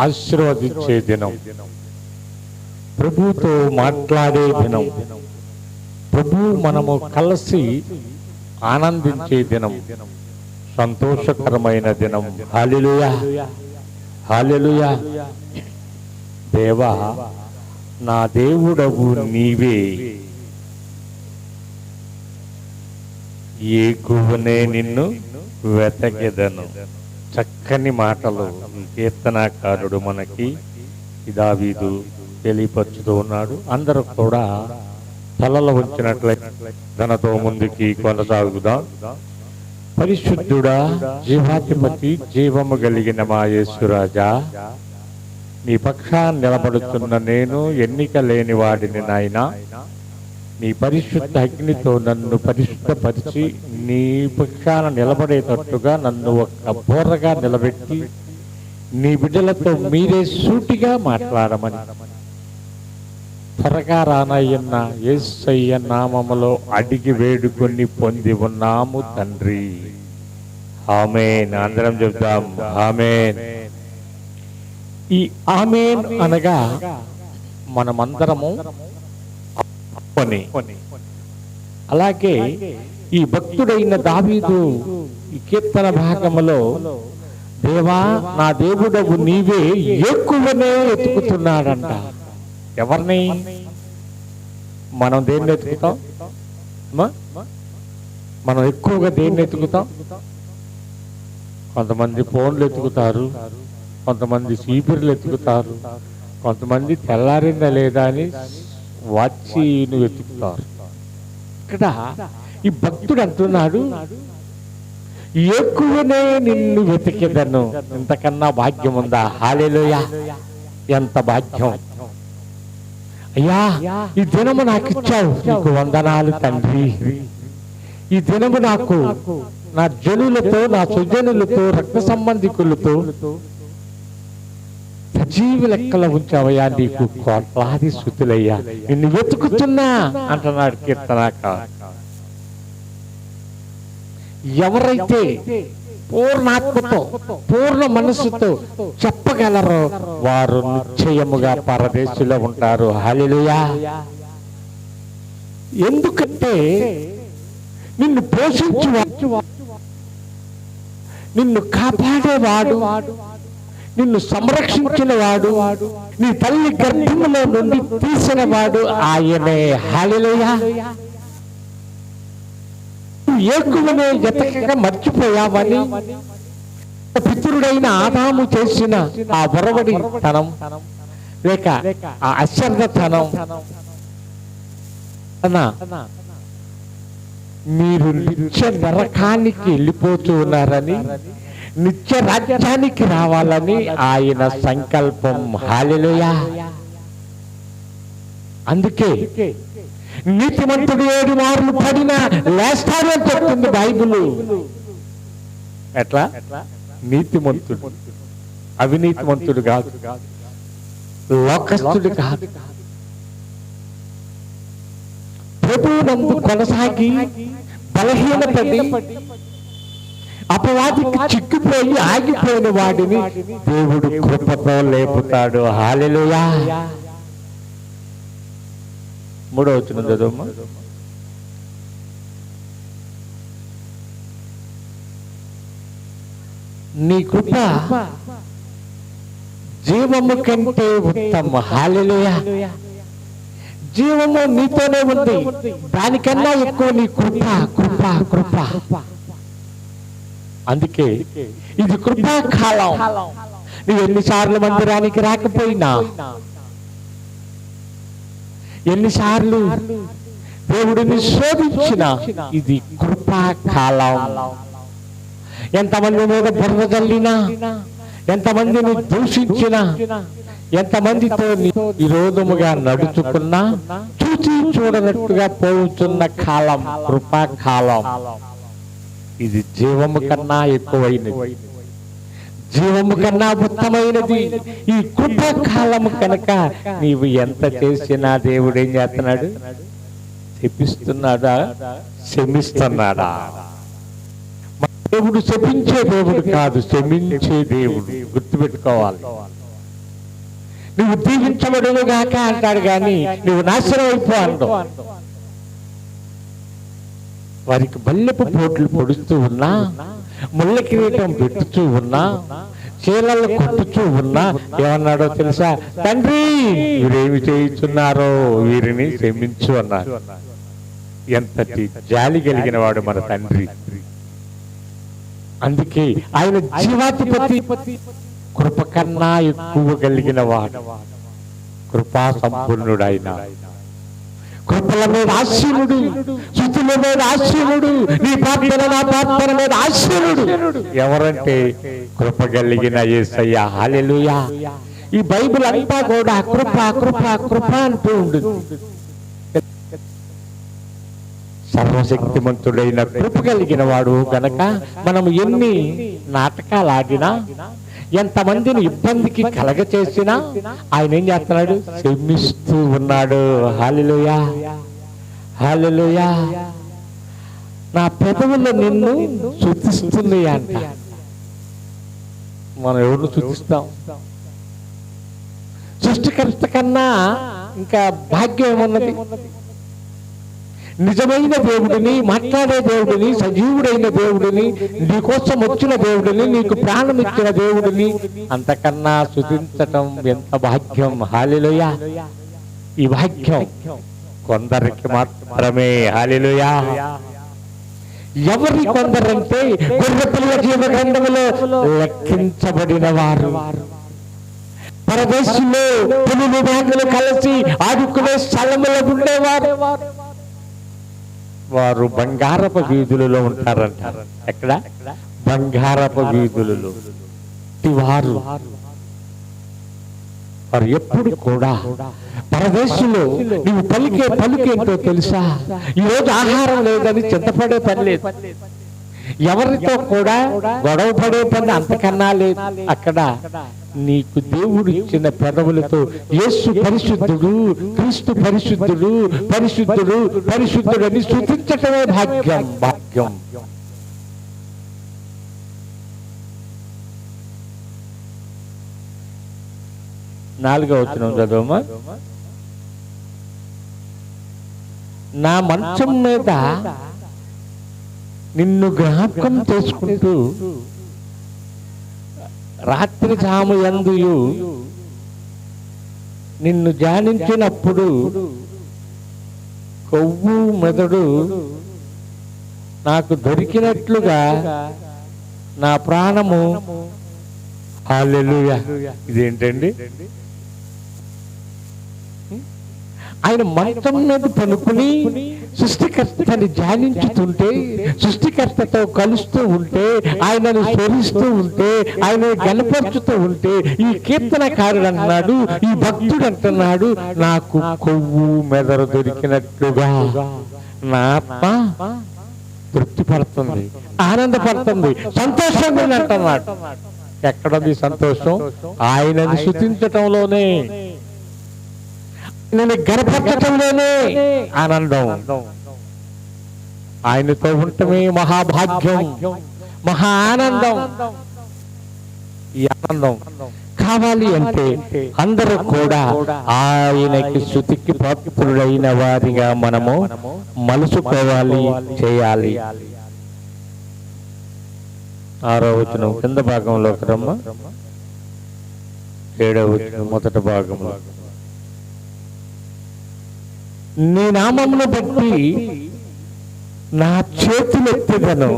ఆశీర్వదించే దినం, ప్రభుతో మాట్లాడే దినం, ప్రభు మనము కలిసి ఆనందించే దినం, సంతోషకరమైన దినం. హల్లెలూయా, హల్లెలూయా. దేవా, నా దేవుడవు నీవే, ఏకువనే నిన్ను వెతకెదను. చక్కని మాటలు ఈ కీర్తనాకారుడు మనకి దావీదు తెలియపరుచుతూ ఉన్నాడు. అందరూ కూడా తలలు ఉంచినట్లయితే ధనతో ముందుకి కొనసాగుదాం. పరిశుద్ధుడా, జీవాధిపతి, జీవము కలిగిన మా యేసురాజా, నీ పక్షాన్ని నిలబడుతున్న నేను ఎన్నిక లేని వాడిని నాయనా. నీ పరిశుద్ధ అగ్నితో నన్ను పరిశుద్ధపరిచి నీ పక్షాన నిలబడేటట్టుగా నన్ను ఒక బోర్రగా నిలబెట్టి నీ బిడ్డలతో మీరే సూటిగా మాట్లాడమని త్వరగా రానయ్యన్న యేసయ్య నామములో అడిగి వేడుకొని పొంది ఉన్నాము తండ్రి. ఆమేన్. అందరం చెప్తాం ఆమేన్. ఈ ఆమేన్ అనగా మనమందరము అలాగే ఈ భక్తుడైన దావీదు ఈ కీర్తన భాగములో, దేవా నా దేవుడవు నీవే ఎక్కువనే ఎత్తుకుతున్నాడంట. ఎవరిని? మనం దేన్ని ఎత్తుకుతాం? మనం ఎక్కువగా దేన్ని ఎత్తుకుతాం? కొంతమంది ఫోన్లు ఎత్తుకుతారు, కొంతమంది సీపీర్లు ఎత్తుకుతారు, కొంతమంది తెల్లారిందా లేదా అని వాచ్ను వెతుకుతారు. ఇక్కడ ఈ భక్తుడు అంటున్నాడు, ఎక్కువనే నిన్ను వెతికెదను. ఇంతకన్నా భాగ్యం ఉందా? హల్లెలూయా. ఎంత భాగ్యం అయ్యా! ఈ దినము నాకు ఇచ్చావు, నీకు వందనాలు తండ్రి. ఈ దినము నాకు నా జనులతో, నా సుజనులతో, రక్త సంబంధికులతో సజీవ లెక్కలో ఉంచావయ్యా, నీకు కోట్లాది స్తుతులయ్యా. నిన్ను వెతుకుతున్నా అంటున్నాడు కీర్తనాకారుడు. ఎవరైతే పూర్ణాత్మతో, పూర్ణ మనస్సుతో చెప్పగలరో వారు నిశ్చయముగా పరదేశంలో ఉంటారు. హల్లెలూయా. ఎందుకంటే నిన్ను పోషించువాడు, నిన్ను కాపాడేవాడు, నిన్ను సంరక్షించిన వాడు, నీ తల్లి గర్భములో నుండి తీసిన వాడు ఆయనే. హల్లెలూయా. ఎక్కువనే ఎతకగా మర్చిపోయావని పితరుడైన ఆదాము చేసిన ఆ వరవడి తనం లేక ఆ అశ్రద్ధతనం మీరు నిత్య నరకానికి వెళ్ళిపోతూ ఉన్నారని, నిత్య రాజ్యానికి రావాలని ఆయన సంకల్పం. హల్లెలూయా. అందుకే నీతిమంతుడు 7 మార్లు పడినా లేస్తాడు అని చెప్తుంది బైబిల్. ఎట్లా? నీతిమంతుడు, అవినీతిమంతుడు కాదు, లోకస్తుడు కాదు. ప్రభువునందు కొనసాగి బలహీనపడి అపవాదికి చిక్కిపోయి ఆగిపోయిన వాడిని దేవుడు కృపతో లేపుతాడు. హల్లెలూయా. 3వ వచనం చదువమ్మా. నీ కృప జీవము కంటే ఉత్తమ. హల్లెలూయా. జీవము నీతోనే ఉంది, దానికన్నా ఎక్కువ నీ కృప, కృప, కృప. అందుకే ఇది కృపాకాలం. నువ్వు ఎన్నిసార్లు మందిరానికి రాకపోయినా, ఎన్నిసార్లు దేవుడిని శోధించిన, ఇది కృపాకాలం. ఎంతమంది మీద బురద జల్లినా, ఎంతమందిని దూషించినా, ఎంతమందితో విరోధముగా నడుచుకున్నా, చూచి చూడనట్టుగా పోతున్న కాలం కృపాకాలం. ఇది జీవము కన్నా ఎక్కువైనది, జీవము కన్నా ఉత్తమైనది ఈ కృపాకాలము కనుక నీవు ఎంత చేసినా దేవుడు ఏం చేస్తున్నాడు? శపిస్తున్నాడా? క్షమిస్తున్నాడా? దేవుడు శపించే దేవుడు కాదు, క్షమించే దేవుడు. గుర్తుపెట్టుకోవాలి. నువ్వు దీవించబడును గాక అంటాడు, కానీ నువ్వు నాశనం అయిపో అంటావు. వారికి బల్లెపు పోట్లు పొడుస్తూ ఉన్నా, ముళ్ళ కిరీటం పెట్టుతూ ఉన్నా, చీలలు కొట్టుతూ ఉన్నా ఏమన్నాడో తెలుసా? తండ్రి, వీరేమి చేయుచున్నారో వీరిని క్షమించు అన్నారు. ఎంతటి జాలి కలిగిన వాడు మన తండ్రి. అందుకే ఆయన జీవాధిపతి, కృప కన్నా ఎక్కువ కలిగిన వాడు, కృపా సంపూర్ణుడైన, కృపల మీద ఆశీనుడు, స్తుతుల మీద ఆశీనుడు, నీ ప్రార్థన నా ప్రార్థన మీద ఆశీనుడు ఎవరంటే కృప కలిగిన యేసయ్య. హల్లెలూయా. ఈ బైబిల్ అంతా కూడా కృప కృప కృప అంటూ ఉంటుంది. సర్వశక్తిమంతుడైన కృప కలిగిన వాడు గనక మనం ఎన్ని నాటకాలు ఆడినా, ఎంతమందిని ఇబ్బందికి కలగ చేసినా ఆయన ఏం చేస్తున్నాడు? క్షమిస్తూ ఉన్నాడు. హల్లెలూయా, హల్లెలూయా. నా పెదవుల్లో నిన్ను స్తుతిస్తుంది అంట. మనం ఎవరిని స్తుతిస్తాం? సృష్టికర్త కన్నా ఇంకా భాగ్యం ఏమున్నది? నిజమైన దేవుడిని, మాట్లాడే దేవుడిని, సజీవుడైన దేవుడిని, నీకోసం వచ్చిన దేవుడిని, నీకు ప్రాణం ఇచ్చిన దేవుడిని అంతకన్నా స్తుతించటం ఎంత భాగ్యం. హల్లెలూయా. ఈ భాగ్యం కొందరికి మాత్రమే. హల్లెలూయా. ఎవరి కొందరంటే గొర్రెపిల్ల జీవ గ్రంథములో లెక్కించబడిన వారు, పరదేశంలో పులులు మేకలు కలిసి ఆడుకునే స్థలములో ఉండేవారు. వారు బంగారపు వీధులలో ఉంటారంట. ఎక్కడ? బంగారపు వీధులలో. వారు ఎప్పుడు కూడా పరదేశంలో నీవు పలికే పలుకేంటో తెలుసా? ఈరోజు ఆహారం లేదని చింతపడే పని లేదు, ఎవరితో కూడా గొడవ పడే పని అంతకన్నా లేదు. అక్కడ నీకు దేవుడు ఇచ్చిన పెదవులతో యేసు పరిశుద్ధుడు, క్రీస్తు పరిశుద్ధుడు, పరిశుద్ధుడు, పరిశుద్ధుడు అని స్తుతించటమే భాగ్యం. భాగ్యం. 4వ వచనం చదవమా. నా మంచం మీద నిన్ను జ్ఞాపకం చేసుకుంటూ రాత్రి జాము యందుయు నిన్ను ధ్యానించినప్పుడు కొవ్వు మెదడు నాకు దొరికినట్లుగా నా ప్రాణము. హల్లెలూయా. ఇదేంటండి? ఆయన మంచం మీద పనుకుని సృష్టికర్తని ధ్యానించుతుంటే, సృష్టికర్తతో కలుస్తూ ఉంటే, ఆయనను స్మరిస్తూ ఉంటే, ఆయనను గణపరుచుతూ ఉంటే, ఈ కీర్తనకారుడు అంటున్నాడు, ఈ భక్తుడు అంటున్నాడు, నాకు కొవ్వు మెదడు దొరికినట్లుగా నా ఆత్మ తృప్తిపడుతుంది, ఆనందపడుతుంది, సంతోషంగా ఉంది అంటున్నాడు. ఎక్కడుంది సంతోషం? ఆయనని స్తుతించటంలోనే, నేను గణపరచటంలోనే ఆనందం. ఆయనతో ఉండటమే మహాభాగ్యం, మహా ఆనందం. ఈ ఆనందం కావాలి అంటే అందరూ కూడా ఆయనకి స్తుతికి పాత్రులైన వారిగా మనము మలుచుకోవాలి, చేయాలి. 6వ వచనం కింద భాగంలోకి రమ్మ. 7వ వచనం మొదటి భాగంలో, నీ నామమును బట్టి నా చేతులెత్తెదను,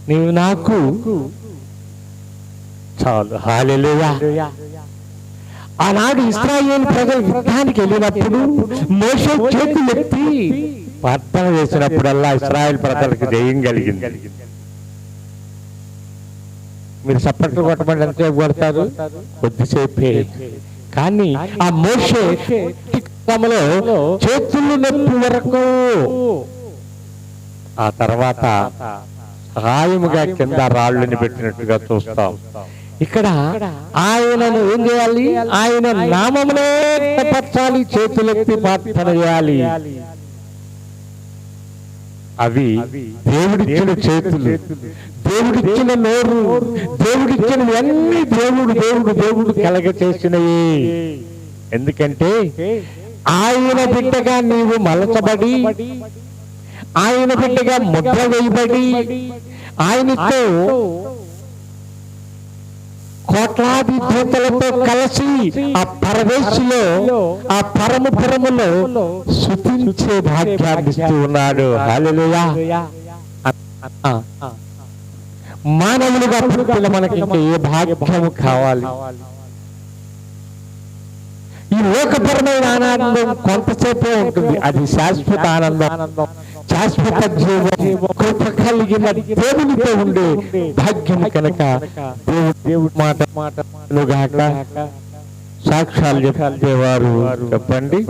నీవు నాకు చాలు. హల్లెలూయా. ఆనాడు ఇశ్రాయేలు ప్రజలు యుద్ధానికి వెళ్ళినప్పుడు మోషే చేతులెత్తి ప్రార్థన చేసినప్పుడల్లా ఇశ్రాయేలు ప్రజలకు జయం కలిగింది. మీరు చప్పట్లు కొట్టమని ఎంతసేపు కొడతారు? కొద్దిసేపే. కానీ ఆ మోషే చేతులు నొప్పి వరకు, ఆ తర్వాత సహాయముగా కింద రాళ్ళని పెట్టినట్టుగా చూస్తాం. ఇక్కడ ఆయనను ఏం చేయాలి? ఆయన నామమునే పరచాలి, చేతులెత్తి ప్రార్థన చేయాలి. అవి దేవుడిచ్చిన చేతులు, దేవుడిచ్చిన నోరు, దేవుడిచ్చినవి అన్ని దేవుడు దేవుడు దేవుడు కలగ చేసినవి. ఎందుకంటే ఆయన బిడ్డగా నీవు మలచబడి, ఆయన బిడ్డగా ముద్ర వేయబడి, ఆయనతో కోట్లాది దూతలతో కలిసి ఆ పరదేశిలో, ఆ పరములో స్తుతించే భాగ్యాన్ని ఇస్తూ ఉన్నాడు. హల్లెలూయా. మానవులుగా పుట్టిన మనకి ఇంకా ఏ భాగ్యము కావాలి? ఈ లోకపరమైన ఆనందం కొంతసేపే ఉంటుంది, అది శాశ్వత ఆనందం, శాశ్వత జీవం, కృప కలిగిన దేవునితో ఉండే భాగ్యం కనుక దేవుడు మాటలుగాక సాక్ష్యాలు చెప్పేవారు చెప్పండి.